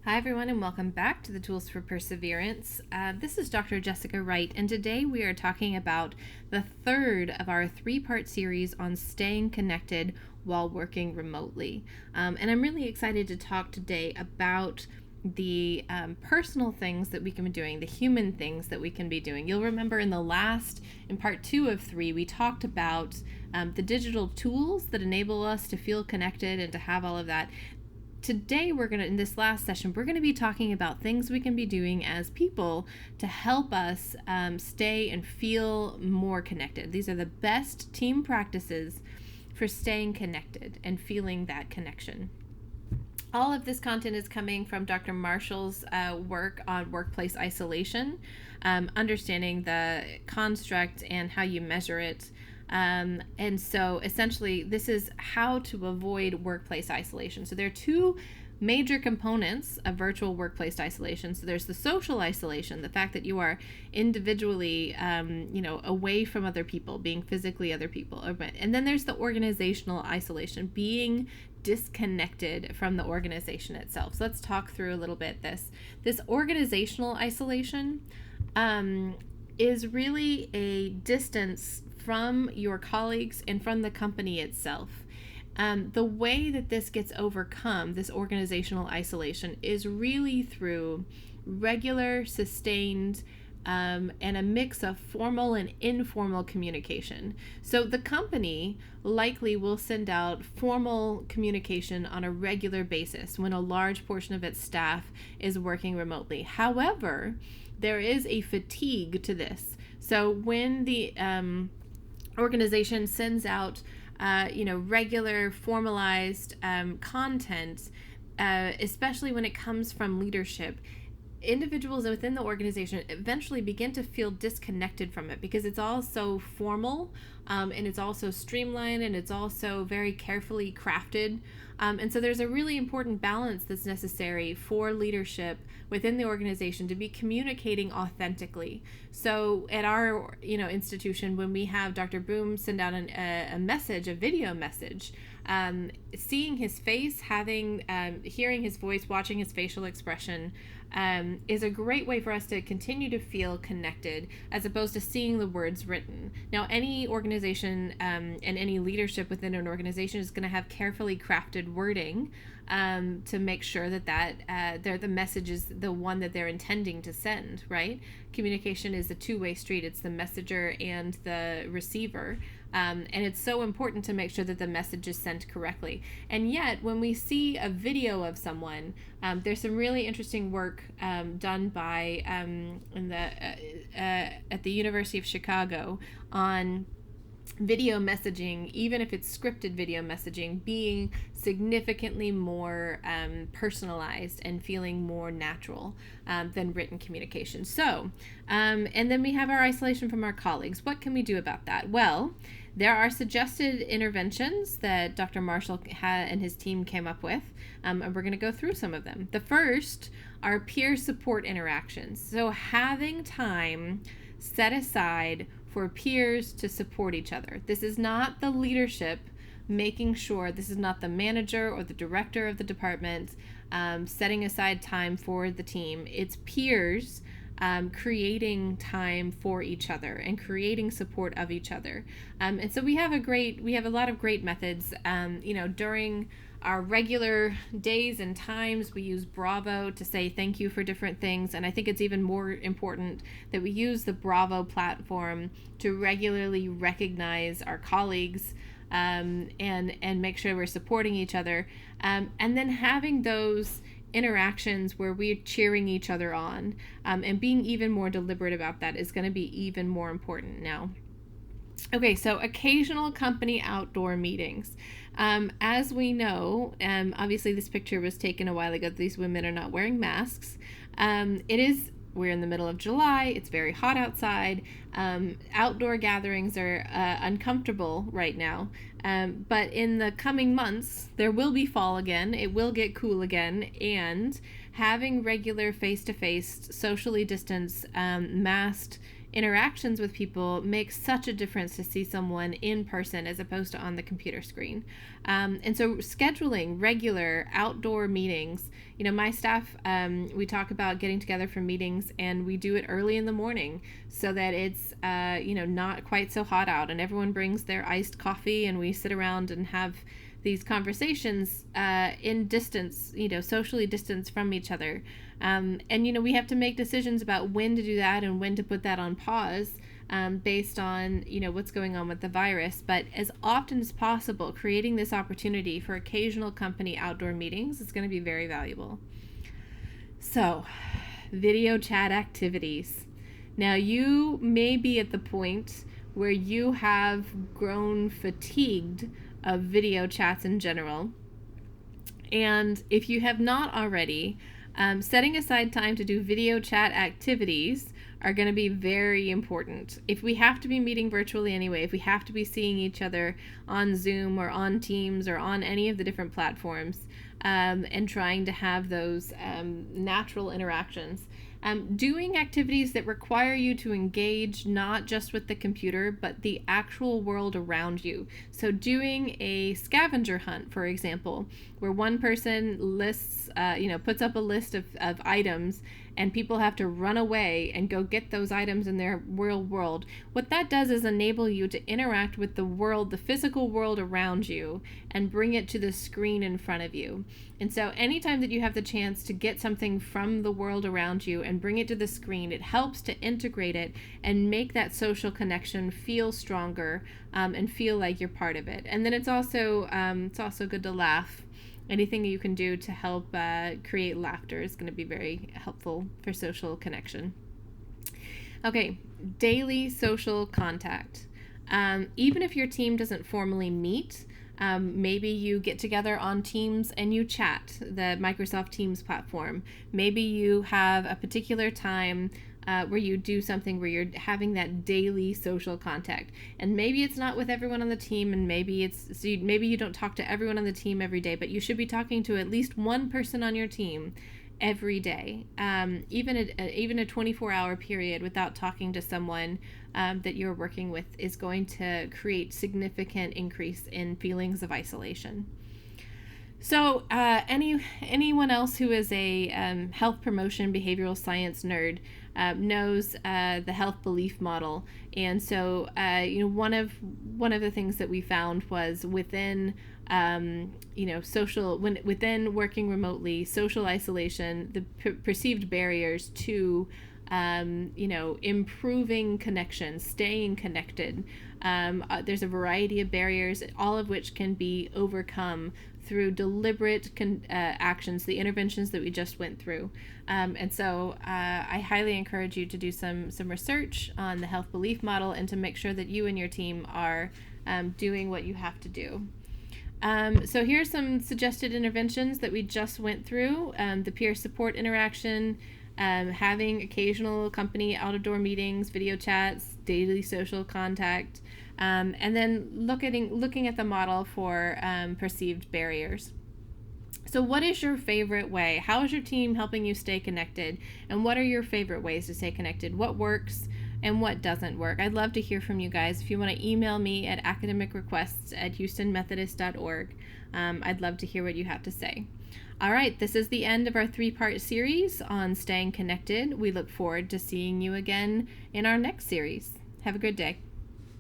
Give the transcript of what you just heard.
Hi, everyone, and welcome back to the Tools for Perseverance. This is Dr. Jessica Wright, and today we are talking about the third of our three-part series on staying connected while working remotely. And I'm really excited to talk today about the personal things that we can be doing, the human things that we can be doing. You'll remember in part 2 of 3, we talked about the digital tools that enable us to feel connected and to have all of that. Today, in this last session, we're going to be talking about things we can be doing as people to help us stay and feel more connected. These are the best team practices for staying connected and feeling that connection. All of this content is coming from Dr. Marshall's work on workplace isolation, understanding the construct and how you measure it. And so essentially, this is how to avoid workplace isolation. So there are two major components of virtual workplace isolation. So there's the social isolation, the fact that you are individually, away from other people, being physically other people. And then there's the organizational isolation, being disconnected from the organization itself. So let's talk through a little bit this organizational isolation is really a distance from your colleagues and from the company itself. The way that this gets overcome, this organizational isolation, is really through regular, sustained, and a mix of formal and informal communication. So the company likely will send out formal communication on a regular basis when a large portion of its staff is working remotely. However, there is a fatigue to this. So when the organization sends out regular formalized content, especially when it comes from leadership, individuals within the organization eventually begin to feel disconnected from it because it's all so formal, and it's also streamlined, and it's also very carefully crafted. And so there's a really important balance that's necessary for leadership within the organization to be communicating authentically. So at our institution, when we have Dr. Boom send out a message, a video message, seeing his face, hearing his voice, watching his facial expression, is a great way for us to continue to feel connected as opposed to seeing the words written. Now, any organization and any leadership within an organization is going to have carefully crafted wording to make sure that the message is the one that they're intending to send, right? Communication is a two-way street. It's the messenger and the receiver. And it's so important to make sure that the message is sent correctly. And yet, when we see a video of someone, there's some really interesting work done by at the University of Chicago on video messaging, even if it's scripted video messaging, being significantly more personalized and feeling more natural than written communication. So, and then we have our isolation from our colleagues. What can we do about that? Well, there are suggested interventions that Dr. Marshall and his team came up with, and we're going to go through some of them. The first are peer support interactions. So having time set aside for peers to support each other. This is not the leadership making sure, this is not the manager or the director of the department setting aside time for the team. It's peers creating time for each other and creating support of each other. And so we have a lot of great methods. During our regular days and times, we use Bravo to say thank you for different things. And I think it's even more important that we use the Bravo platform to regularly recognize our colleagues and make sure we're supporting each other. And then having those interactions where we're cheering each other on and being even more deliberate about that is going to be even more important now. Okay, so occasional company outdoor meetings. As we know, obviously this picture was taken a while ago. These women are not wearing masks. We're in the middle of July. It's very hot outside. Outdoor gatherings are uncomfortable right now. But in the coming months, there will be fall again. It will get cool again. And having regular face-to-face, socially distanced, masked interactions with people makes such a difference to see someone in person as opposed to on the computer screen. And so scheduling regular outdoor meetings, my staff, we talk about getting together for meetings, and we do it early in the morning so that it's, not quite so hot out, and everyone brings their iced coffee, and we sit around and have these conversations in distance, socially distanced from each other. And, we have to make decisions about when to do that and when to put that on pause based on, what's going on with the virus. But as often as possible, creating this opportunity for occasional company outdoor meetings is going to be very valuable. So, video chat activities. Now, you may be at the point where you have grown fatigued of video chats in general. And if you have not already, setting aside time to do video chat activities are going to be very important. If we have to be meeting virtually anyway, if we have to be seeing each other on Zoom or on Teams or on any of the different platforms, and trying to have those natural interactions, doing activities that require you to engage not just with the computer, but the actual world around you. So doing a scavenger hunt, for example, where one person lists, puts up a list of items, and people have to run away and go get those items in their real world. What that does is enable you to interact with the world, the physical world around you, and bring it to the screen in front of you. And so anytime that you have the chance to get something from the world around you and bring it to the screen, it helps to integrate it and make that social connection feel stronger, and feel like you're part of it. And then it's also good to laugh. Anything you can do to help create laughter is going to be very helpful for social connection. Okay, daily social contact. Even if your team doesn't formally meet, maybe you get together on Teams and you chat, the Microsoft Teams platform. Maybe you have a particular time where you do something where you're having that daily social contact, and maybe it's not with everyone on the team, and maybe you don't talk to everyone on the team every day, but you should be talking to at least one person on your team every day. Even a 24-hour period without talking to someone that you're working with is going to create significant increase in feelings of isolation. So anyone else who is a health promotion behavioral science nerd knows the health belief model, and so one of the things that we found was within within working remotely, social isolation, the perceived barriers to improving connection, staying connected. There's a variety of barriers, all of which can be overcome through deliberate actions, the interventions that we just went through. And so I highly encourage you to do some research on the health belief model and to make sure that you and your team are doing what you have to do. So here's some suggested interventions that we just went through. The peer support interaction, having occasional company outdoor meetings, video chats, daily social contact, and then looking at the model for perceived barriers. So what is your favorite way? How is your team helping you stay connected? And what are your favorite ways to stay connected? What works and what doesn't work? I'd love to hear from you guys. If you want to email me at academicrequests@houstonmethodist.org, I'd love to hear what you have to say. All right, this is the end of our 3-part series on staying connected. We look forward to seeing you again in our next series. Have a good day.